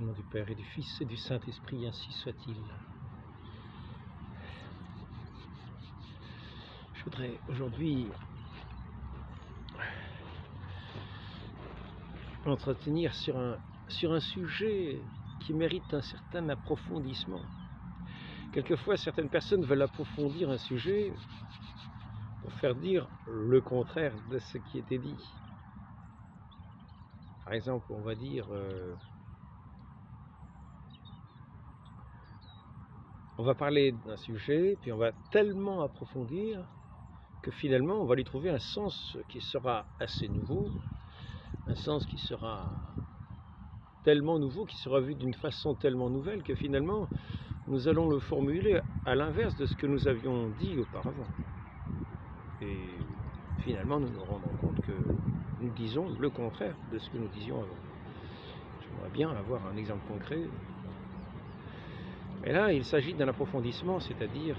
Au nom du Père et du Fils et du Saint-Esprit, ainsi soit-il. Je voudrais aujourd'hui m'entretenir sur un sujet qui mérite un certain approfondissement. Quelquefois, certaines personnes veulent approfondir un sujet pour faire dire le contraire de ce qui était dit. Par exemple, on va dire... on va parler d'un sujet, puis on va tellement approfondir que finalement on va lui trouver un sens qui sera assez nouveau, un sens qui sera tellement nouveau, qui sera vu d'une façon tellement nouvelle que finalement nous allons le formuler à l'inverse de ce que nous avions dit auparavant. Et finalement nous nous rendons compte que nous disons le contraire de ce que nous disions avant. J'aimerais bien avoir un exemple concret. Et là, il s'agit d'un approfondissement, c'est-à-dire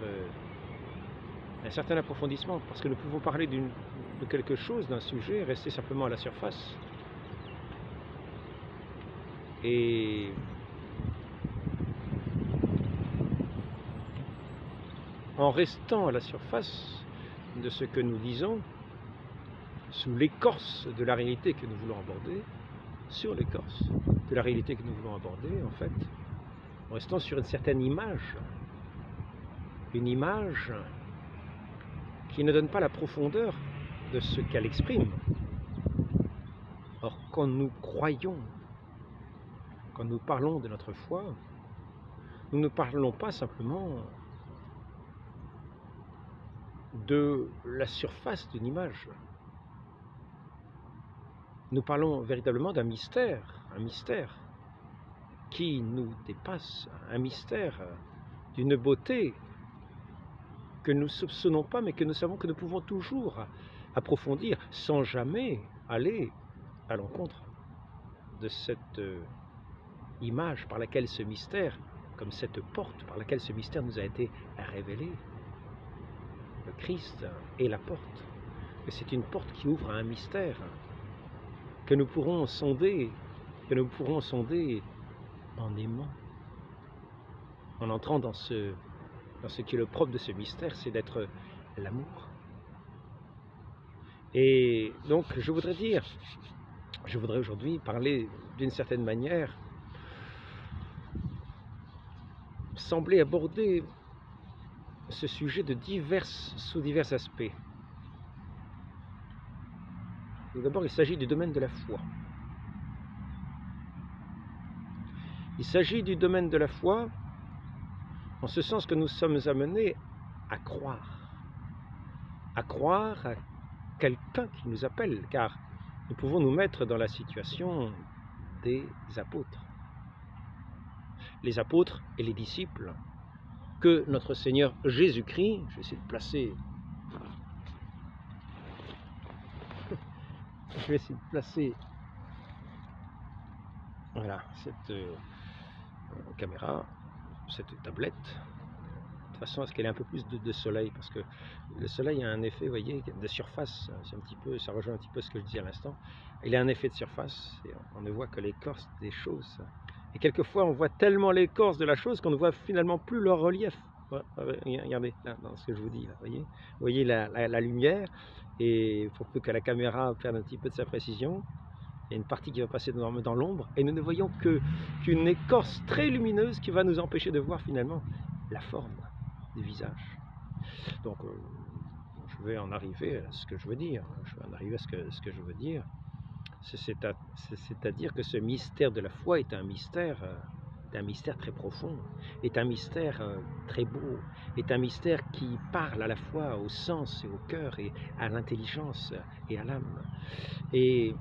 un certain approfondissement, parce que nous pouvons parler de quelque chose, d'un sujet, et rester simplement à la surface. Et en restant à la surface de ce que nous disons, sous l'écorce de la réalité que nous voulons aborder, sur l'écorce de la réalité que nous voulons aborder, en fait, en restant sur une certaine image, une image qui ne donne pas la profondeur de ce qu'elle exprime. Or, quand nous croyons, quand nous parlons de notre foi, nous ne parlons pas simplement de la surface d'une image. Nous parlons véritablement d'un mystère qui nous dépasse, un mystère d'une beauté que nous ne soupçonnons pas, mais que nous savons que nous pouvons toujours approfondir sans jamais aller à l'encontre de cette image par laquelle ce mystère, comme cette porte par laquelle ce mystère nous a été révélé. Le Christ est la porte, et c'est une porte qui ouvre à un mystère que nous pourrons sonder, en aimant, en entrant dans ce qui est le propre de ce mystère, c'est d'être l'amour. Et donc je voudrais aujourd'hui parler d'une certaine manière, sembler aborder ce sujet sous divers aspects. Tout d'abord, il s'agit du domaine de la foi. Il s'agit du domaine de la foi en ce sens que nous sommes amenés à croire à quelqu'un qui nous appelle, car nous pouvons nous mettre dans la situation des apôtres. Les apôtres et les disciples que notre Seigneur Jésus-Christ, je vais essayer de placer voilà, cette caméra, cette tablette, de façon à ce qu'elle ait un peu plus de soleil, parce que le soleil a un effet, vous voyez, de surface, c'est un petit peu, ça rejoint un petit peu ce que je disais à l'instant, il a un effet de surface, et on ne voit que l'écorce des choses, et quelquefois on voit tellement l'écorce de la chose qu'on ne voit finalement plus leur relief. Regardez, là, dans ce que je vous dis, là, vous voyez la lumière, et pour peu que la caméra perde un petit peu de sa précision, il y a une partie qui va passer dans l'ombre, et nous ne voyons qu'une écorce très lumineuse qui va nous empêcher de voir finalement la forme du visage. Donc, je vais en arriver à ce que je veux dire. Ce que je veux dire, c'est-à-dire que ce mystère de la foi est un mystère très profond, est un mystère très beau, est un mystère qui parle à la fois au sens et au cœur et à l'intelligence et à l'âme. Et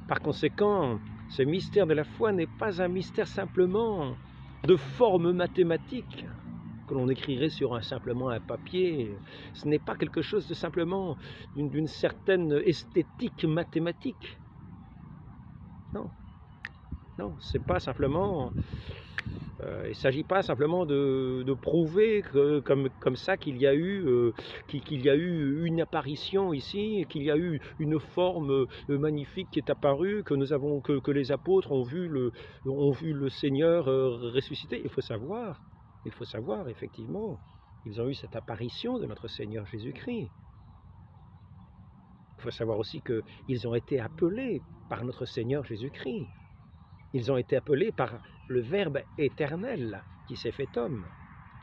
par conséquent, ce mystère de la foi n'est pas un mystère simplement de forme mathématique que l'on écrirait sur simplement un papier. Ce n'est pas quelque chose de simplement d'une certaine esthétique mathématique. Non, c'est pas simplement Il ne s'agit pas simplement de prouver que, comme ça qu'il y a eu, qu'il y a eu une apparition ici, qu'il y a eu une forme magnifique qui est apparue, que les apôtres ont vu le Seigneur ressuscité. Il faut savoir effectivement, ils ont eu cette apparition de notre Seigneur Jésus-Christ. Il faut savoir aussi qu'ils ont été appelés par notre Seigneur Jésus-Christ. Ils ont été appelés par le Verbe éternel qui s'est fait homme.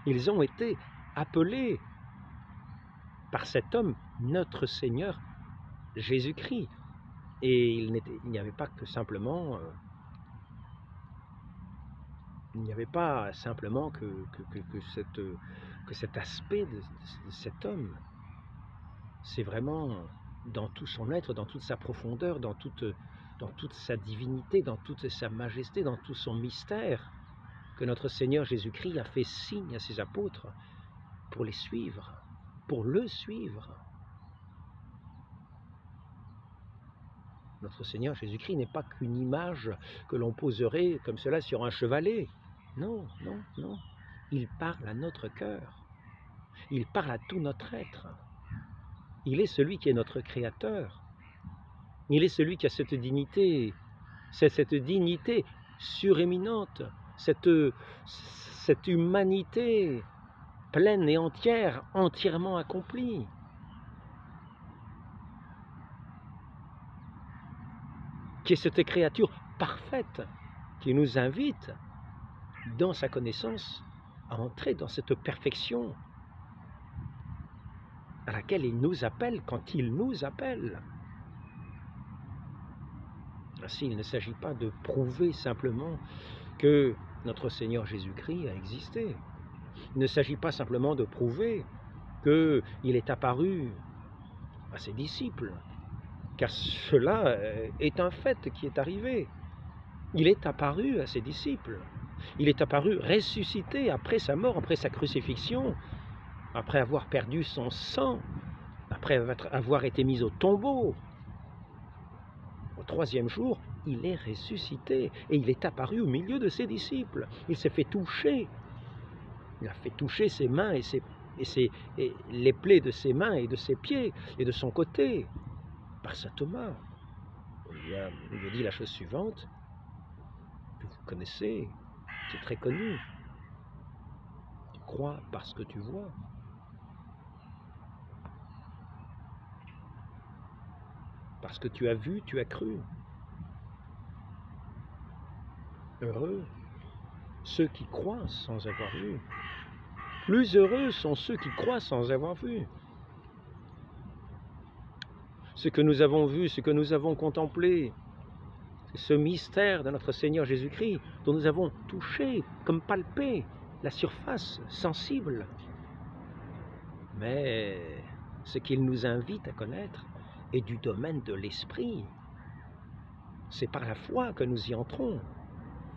Ils ont été appelés par cet homme, notre Seigneur Jésus-Christ. Et il n'y avait pas que simplement... il n'y avait pas simplement que cet aspect de cet homme. C'est vraiment dans tout son être, dans toute sa profondeur, dans toute sa divinité, dans toute sa majesté, dans tout son mystère, que notre Seigneur Jésus-Christ a fait signe à ses apôtres pour les suivre, pour le suivre. Notre Seigneur Jésus-Christ n'est pas qu'une image que l'on poserait comme cela sur un chevalet. Non, non, non. Il parle à notre cœur. Il parle à tout notre être. Il est celui qui est notre Créateur. Il est celui qui a cette dignité suréminente, cette humanité pleine et entière, entièrement accomplie. Qui est cette créature parfaite qui nous invite, dans sa connaissance, à entrer dans cette perfection à laquelle il nous appelle quand il nous appelle. Ainsi, il ne s'agit pas de prouver simplement que notre Seigneur Jésus-Christ a existé. Il ne s'agit pas simplement de prouver qu'il est apparu à ses disciples, car cela est un fait qui est arrivé. Il est apparu à ses disciples. Il est apparu ressuscité après sa mort, après sa crucifixion, après avoir perdu son sang, après avoir été mis au tombeau. Au troisième jour, il est ressuscité et il est apparu au milieu de ses disciples. Il s'est fait toucher. Il a fait toucher ses mains et les plaies de ses mains et de ses pieds et de son côté par saint Thomas. Il lui a dit la chose suivante, que vous connaissez, c'est très connu. Tu crois parce que tu vois. Parce que tu as vu, tu as cru. Heureux ceux qui croient sans avoir vu. Plus heureux sont ceux qui croient sans avoir vu. Ce que nous avons vu, ce que nous avons contemplé, ce mystère de notre Seigneur Jésus-Christ, dont nous avons touché, comme palpé, la surface sensible. Mais ce qu'il nous invite à connaître est du domaine de l'esprit. C'est par la foi que nous y entrons.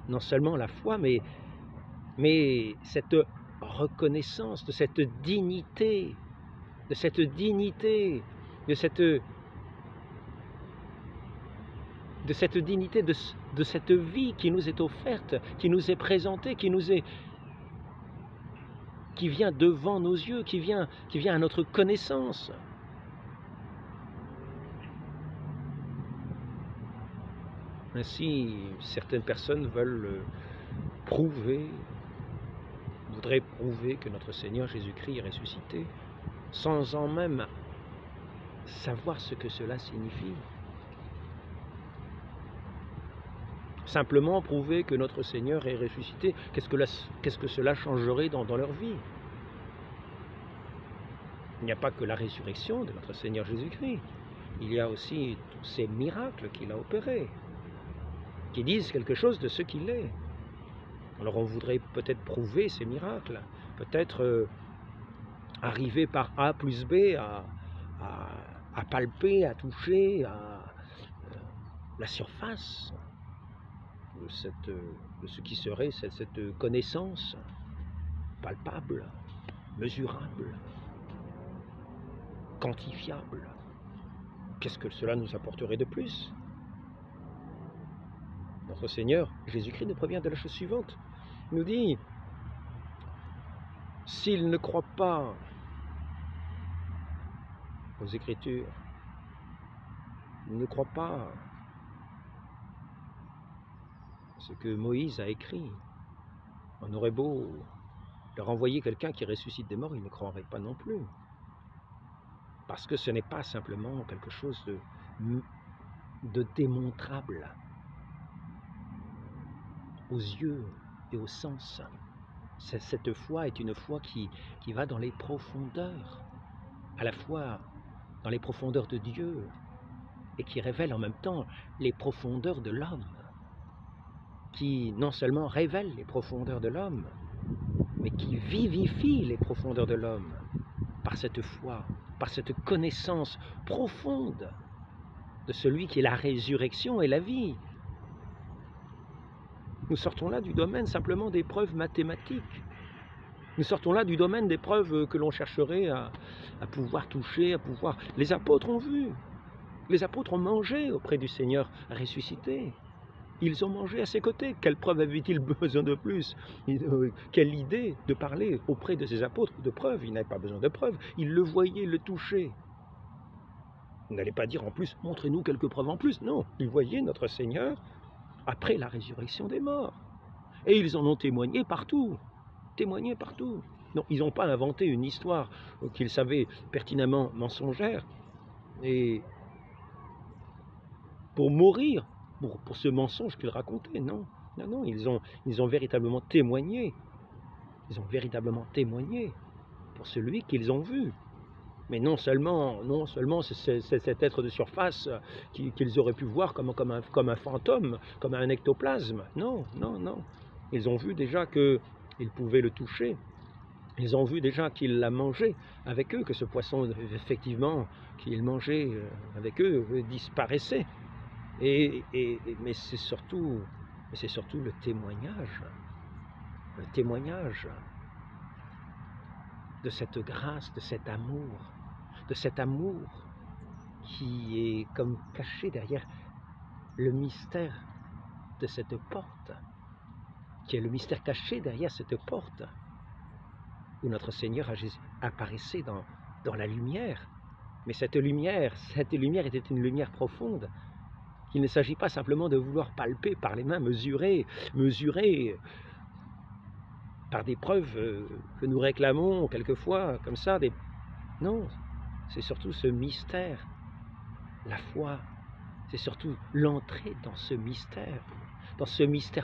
Non seulement la foi, mais cette reconnaissance de cette dignité, de cette vie qui nous est offerte, qui nous est présentée, qui vient devant nos yeux, qui vient à notre connaissance. Ainsi, certaines personnes voudraient prouver que notre Seigneur Jésus-Christ est ressuscité, sans en même savoir ce que cela signifie. Simplement prouver que notre Seigneur est ressuscité, qu'est-ce que cela changerait dans leur vie? Il n'y a pas que la résurrection de notre Seigneur Jésus-Christ, il y a aussi tous ces miracles qu'il a opérés, qui disent quelque chose de ce qu'il est. Alors on voudrait peut-être prouver ces miracles, peut-être arriver par A plus B à palper, à toucher, la surface de ce qui serait cette connaissance palpable, mesurable, quantifiable. Qu'est-ce que cela nous apporterait de plus? Notre Seigneur Jésus-Christ nous prévient de la chose suivante. Il nous dit, s'ils ne croient pas aux Écritures, ils ne croient pas ce que Moïse a écrit, on aurait beau leur envoyer quelqu'un qui ressuscite des morts, ils ne croiraient pas non plus. Parce que ce n'est pas simplement quelque chose de démontrable aux yeux et aux sens. Cette foi est une foi qui va dans les profondeurs, à la fois dans les profondeurs de Dieu et qui révèle en même temps les profondeurs de l'homme, qui non seulement révèle les profondeurs de l'homme, mais qui vivifie les profondeurs de l'homme par cette foi, par cette connaissance profonde de celui qui est la résurrection et la vie. Nous sortons là du domaine simplement des preuves mathématiques. Nous sortons là du domaine des preuves que l'on chercherait à pouvoir toucher, à pouvoir... Les apôtres ont vu, les apôtres ont mangé auprès du Seigneur ressuscité. Ils ont mangé à ses côtés. Quelle preuve avait-il besoin de plus? Quelle idée de parler auprès de ses apôtres de preuves? Il n'avait pas besoin de preuves. Ils le voyaient, le touchaient. Vous n'allez pas dire en plus, montrez-nous quelques preuves en plus. Non, ils voyaient notre Seigneur après la résurrection des morts. Et ils en ont témoigné partout. Témoigné partout. Non, ils n'ont pas inventé une histoire qu'ils savaient pertinemment mensongère. Et pour mourir, pour ce mensonge qu'ils racontaient, non. Non, non, ils ont véritablement témoigné. Ils ont véritablement témoigné pour celui qu'ils ont vu. Mais non seulement c'est cet être de surface qu'ils auraient pu voir comme un fantôme, comme un ectoplasme. Non, non, non. Ils ont vu déjà qu'ils pouvaient le toucher. Ils ont vu déjà qu'il l'a mangé avec eux, que ce poisson, effectivement, qu'il mangeait avec eux, disparaissait. Mais c'est surtout le témoignage de cette grâce, de cet amour qui est comme caché derrière le mystère de cette porte, qui est le mystère caché derrière cette porte, où notre Seigneur apparaissait dans la lumière. Mais cette lumière était une lumière profonde. Il ne s'agit pas simplement de vouloir palper par les mains, mesurer par des preuves que nous réclamons quelquefois, comme ça. Non, c'est surtout ce mystère, la foi, c'est surtout l'entrée dans ce mystère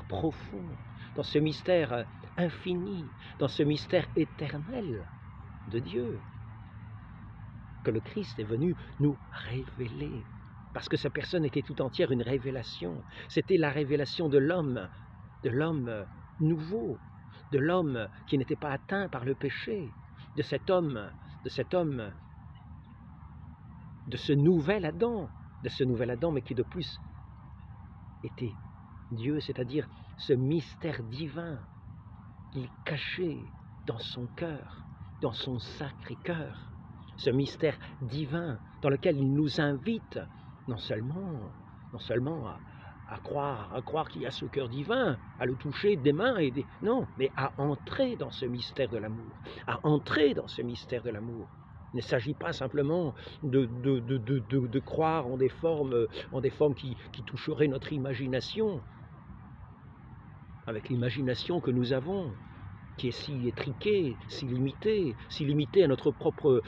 profond, dans ce mystère infini, dans ce mystère éternel de Dieu, que le Christ est venu nous révéler. Parce que sa personne était tout entière une révélation. C'était la révélation de l'homme nouveau, de l'homme qui n'était pas atteint par le péché, de cet homme, de ce nouvel Adam, mais qui de plus était Dieu, c'est-à-dire ce mystère divin qu'il cachait dans son cœur, dans son sacré cœur, ce mystère divin dans lequel il nous invite non seulement à croire qu'il y a ce cœur divin, à le toucher des mains non, mais à entrer dans ce mystère de l'amour, Il ne s'agit pas simplement de croire en des formes qui toucheraient notre imagination, avec l'imagination que nous avons, qui est si étriquée, si limitée à notre propre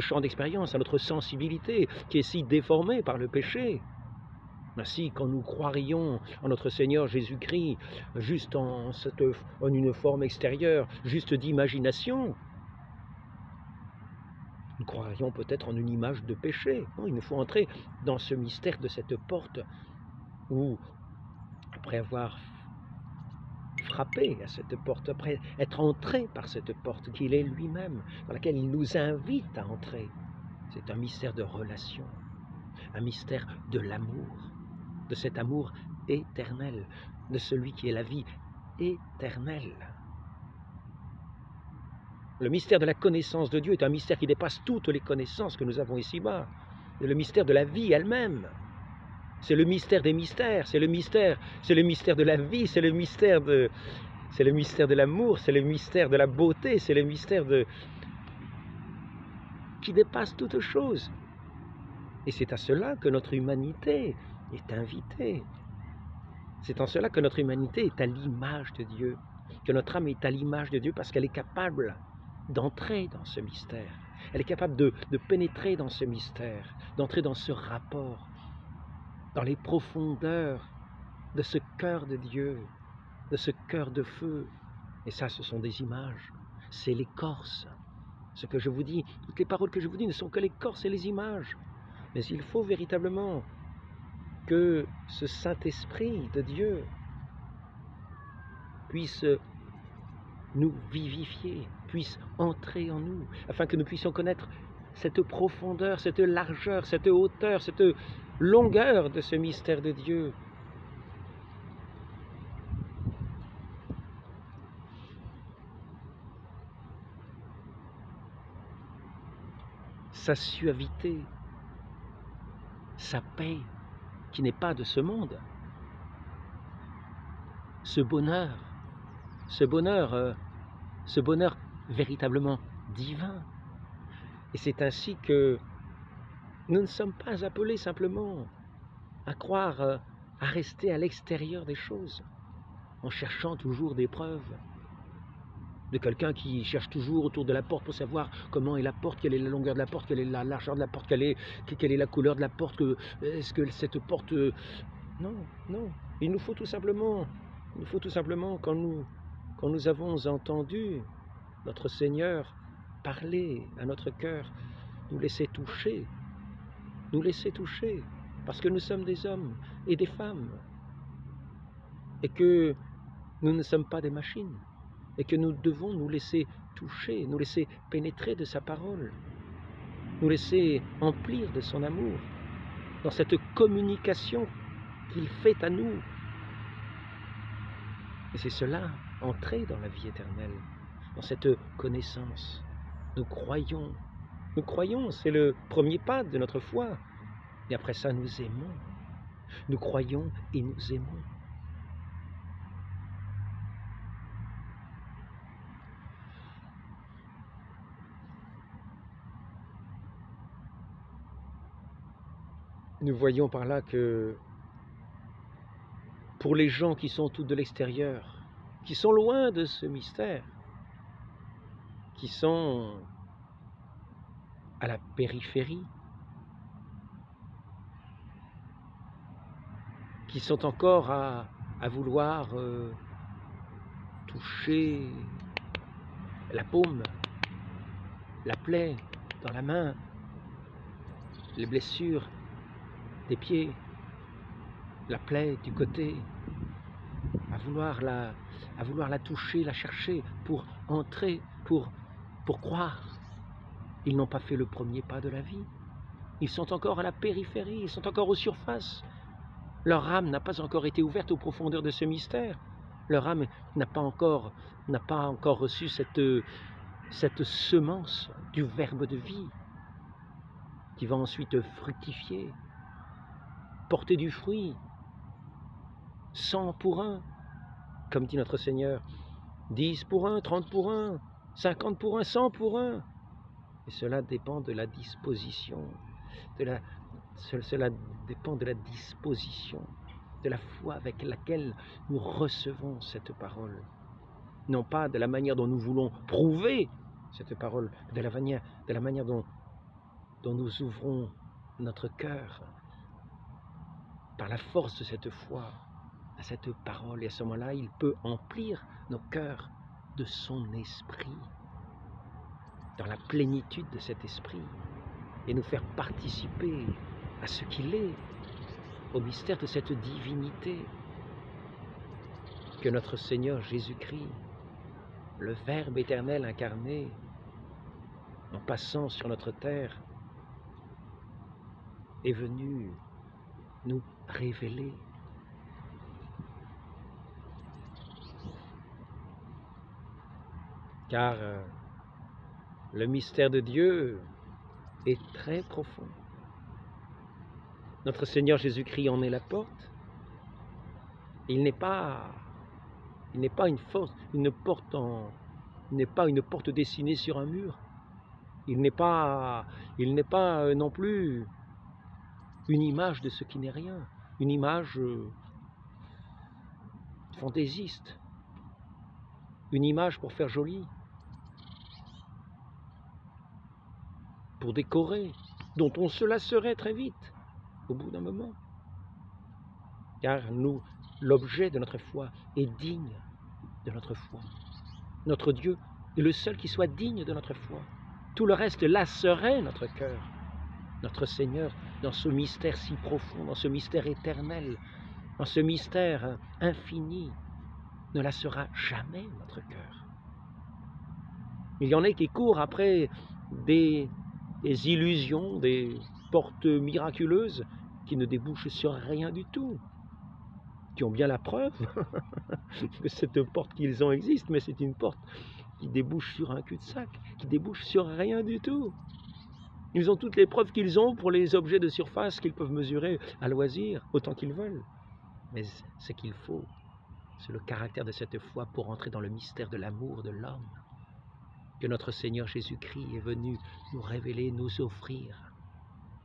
champ d'expérience, à notre sensibilité, qui est si déformée par le péché. Ainsi, quand nous croirions en notre Seigneur Jésus-Christ, juste en une forme extérieure, juste d'imagination, nous croirions peut-être en une image de péché. Non, il nous faut entrer dans ce mystère de cette porte où, après avoir frappé à cette porte, après être entré par cette porte qu'il est lui-même, dans laquelle il nous invite à entrer. C'est un mystère de relation, un mystère de l'amour, de cet amour éternel, de celui qui est la vie éternelle. Le mystère de la connaissance de Dieu est un mystère qui dépasse toutes les connaissances que nous avons ici-bas. C'est le mystère de la vie elle-même. C'est le mystère des mystères, c'est le mystère de la vie, c'est le mystère de l'amour, c'est le mystère de la beauté, c'est le mystère qui dépasse toute chose. Et c'est à cela que notre humanité est invitée. C'est en cela que notre humanité est à l'image de Dieu, que notre âme est à l'image de Dieu parce qu'elle est capable d'entrer dans ce mystère. Elle est capable de pénétrer dans ce mystère, d'entrer dans ce rapport, dans les profondeurs de ce cœur de Dieu, de ce cœur de feu. Et ça, ce sont des images, c'est l'écorce. Ce que je vous dis, toutes les paroles que je vous dis ne sont que l'écorce et les images. Mais il faut véritablement que ce Saint-Esprit de Dieu puisse nous vivifier, puisse entrer en nous, afin que nous puissions connaître cette profondeur, cette largeur, cette hauteur, cette longueur de ce mystère de Dieu. Sa suavité, sa paix, qui n'est pas de ce monde. Ce bonheur véritablement divin. Et c'est ainsi que nous ne sommes pas appelés simplement à croire, à rester à l'extérieur des choses, en cherchant toujours des preuves. De quelqu'un qui cherche toujours autour de la porte pour savoir comment est la porte, quelle est la longueur de la porte, quelle est la largeur de la porte, quelle est la couleur de la porte, est-ce que cette porte... Non, non, il nous faut tout simplement, quand nous avons entendu notre Seigneur parler à notre cœur, nous laisser toucher, parce que nous sommes des hommes et des femmes, et que nous ne sommes pas des machines, et que nous devons nous laisser toucher, nous laisser pénétrer de sa parole, nous laisser emplir de son amour, dans cette communication qu'il fait à nous. Et c'est cela, entrer dans la vie éternelle, dans cette connaissance. Nous croyons, c'est le premier pas de notre foi. Et après ça, nous aimons. Nous croyons et nous aimons. Nous voyons par là que pour les gens qui sont tout de l'extérieur, qui sont loin de ce mystère, qui sont à la périphérie, qui sont encore à vouloir toucher la paume, la plaie dans la main, les blessures des pieds, la plaie du côté, à vouloir la toucher, la chercher pour entrer, pour croire. Ils n'ont pas fait le premier pas de la vie. Ils sont encore à la périphérie, ils sont encore aux surfaces. Leur âme n'a pas encore été ouverte aux profondeurs de ce mystère. Leur âme n'a pas encore reçu cette semence du verbe de vie qui va ensuite fructifier, porter du fruit, 100 pour 1, comme dit notre Seigneur, 10 pour 1, 30 pour 1, 50 pour 1, 100 pour 1. Et cela dépend de la disposition, cela dépend de la disposition, de la foi avec laquelle nous recevons cette parole. Non pas de la manière dont nous voulons prouver cette parole, de la manière dont nous ouvrons notre cœur par la force de cette foi à cette parole. Et à ce moment-là, il peut emplir nos cœurs de son esprit, dans la plénitude de cet esprit, et nous faire participer à ce qu'il est, au mystère de cette divinité que notre Seigneur Jésus-Christ, le Verbe éternel incarné, en passant sur notre terre, est venu nous révéler. Car le mystère de Dieu est très profond. Notre Seigneur Jésus-Christ en est la porte. Et il n'est pas une porte dessinée sur un mur. Il n'est pas non plus une image de ce qui n'est rien, une image fantaisiste, une image pour faire joli, pour décorer, dont on se lasserait très vite au bout d'un moment. Car l'objet de notre foi est digne de notre foi. Notre Dieu est le seul qui soit digne de notre foi. Tout le reste lasserait notre cœur. Notre Seigneur, dans ce mystère si profond, dans ce mystère éternel, dans ce mystère infini, ne lassera jamais notre cœur. Il y en a qui courent après des illusions, des portes miraculeuses qui ne débouchent sur rien du tout, qui ont bien la preuve que cette porte qu'ils ont existe, mais c'est une porte qui débouche sur un cul-de-sac, qui débouche sur rien du tout. Ils ont toutes les preuves qu'ils ont pour les objets de surface qu'ils peuvent mesurer à loisir, autant qu'ils veulent. Mais ce qu'il faut, c'est le caractère de cette foi pour entrer dans le mystère de l'amour de l'homme, que notre Seigneur Jésus-Christ est venu nous révéler, nous offrir,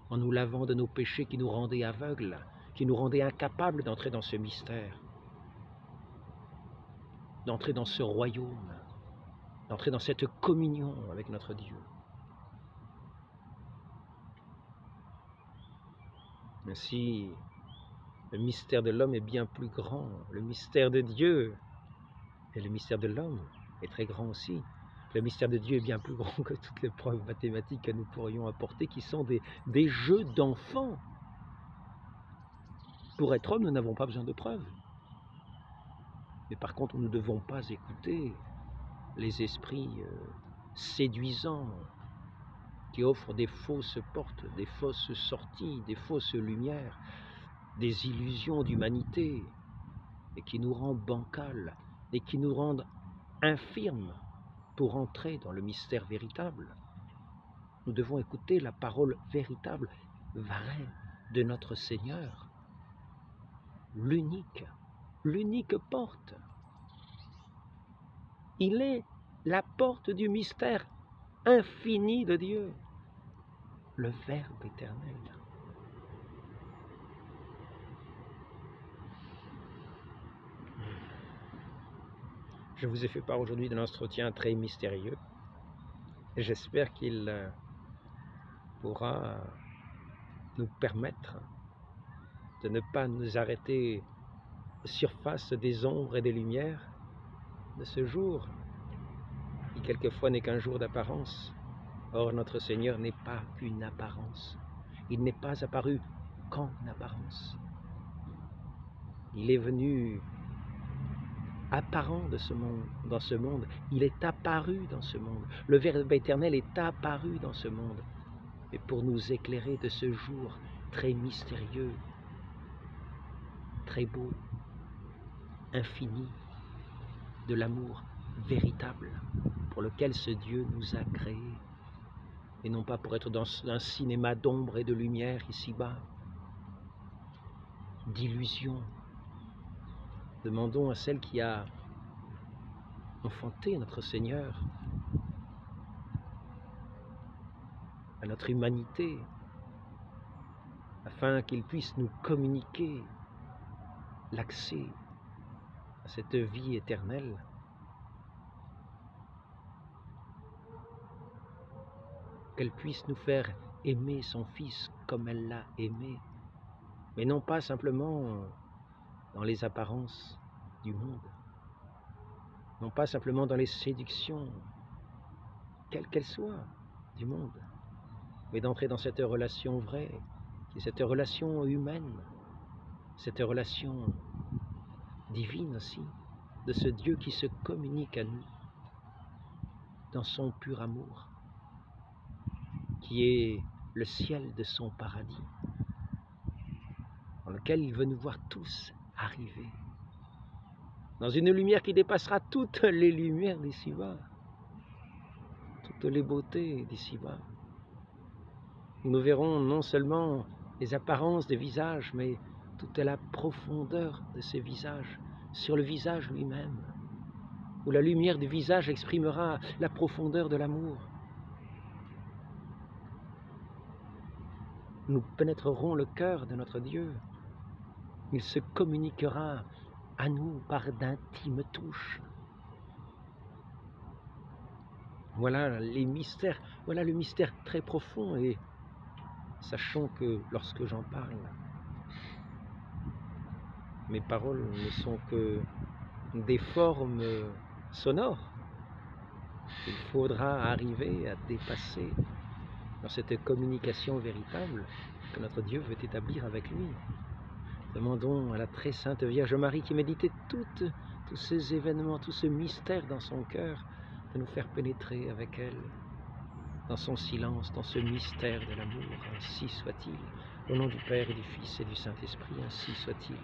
en nous lavant de nos péchés qui nous rendaient aveugles, qui nous rendaient incapables d'entrer dans ce mystère, d'entrer dans ce royaume, d'entrer dans cette communion avec notre Dieu. Ainsi, le mystère de l'homme est bien plus grand. Le mystère de Dieu et le mystère de l'homme est très grand aussi. Le mystère de Dieu est bien plus grand que toutes les preuves mathématiques que nous pourrions apporter, qui sont des jeux d'enfants. Pour être homme, nous n'avons pas besoin de preuves. Mais par contre, nous ne devons pas écouter les esprits séduisants qui offrent des fausses portes, des fausses sorties, des fausses lumières, des illusions d'humanité, et qui nous rendent bancals, et qui nous rendent infirmes pour entrer dans le mystère véritable. Nous devons écouter la parole véritable, vraie, de notre Seigneur, l'unique porte. Il est la porte du mystère infini de Dieu, le Verbe éternel. Je vous ai fait part aujourd'hui d'un entretien très mystérieux. Et j'espère qu'il pourra nous permettre de ne pas nous arrêter surface des ombres et des lumières de ce jour, qui quelquefois n'est qu'un jour d'apparence. Or, notre Seigneur n'est pas qu'une apparence. Il n'est pas apparu qu'en apparence. Il est venu apparent de ce monde, dans ce monde. Il est apparu dans ce monde. Le Verbe éternel est apparu dans ce monde. Et pour nous éclairer de ce jour très mystérieux, très beau, infini, de l'amour véritable pour lequel ce Dieu nous a créés, et non pas pour être dans un cinéma d'ombre et de lumière ici-bas, d'illusions. Demandons à celle qui a enfanté notre Seigneur, à notre humanité, afin qu'il puisse nous communiquer l'accès à cette vie éternelle. Qu'elle puisse nous faire aimer son Fils comme elle l'a aimé, mais non pas simplement dans les apparences du monde, non pas simplement dans les séductions, quelles qu'elles soient, du monde, mais d'entrer dans cette relation vraie, qui est cette relation humaine, cette relation divine aussi, de ce Dieu qui se communique à nous dans son pur amour, qui est le ciel de son paradis, dans lequel il veut nous voir tous arriver, dans une lumière qui dépassera toutes les lumières d'ici-bas, toutes les beautés d'ici-bas. Nous verrons non seulement les apparences des visages, mais toute la profondeur de ces visages, sur le visage lui-même, où la lumière du visage exprimera la profondeur de l'amour. Nous pénétrerons le cœur de notre Dieu. Il se communiquera à nous par d'intimes touches. Voilà les mystères, voilà le mystère très profond, et sachons que lorsque j'en parle, mes paroles ne sont que des formes sonores. Il faudra arriver à dépasser dans cette communication véritable que notre Dieu veut établir avec lui. Demandons à la très sainte Vierge Marie qui méditait tous ces événements, tout ce mystère dans son cœur, de nous faire pénétrer avec elle, dans son silence, dans ce mystère de l'amour. Ainsi soit-il. Au nom du Père et du Fils et du Saint-Esprit, ainsi soit-il.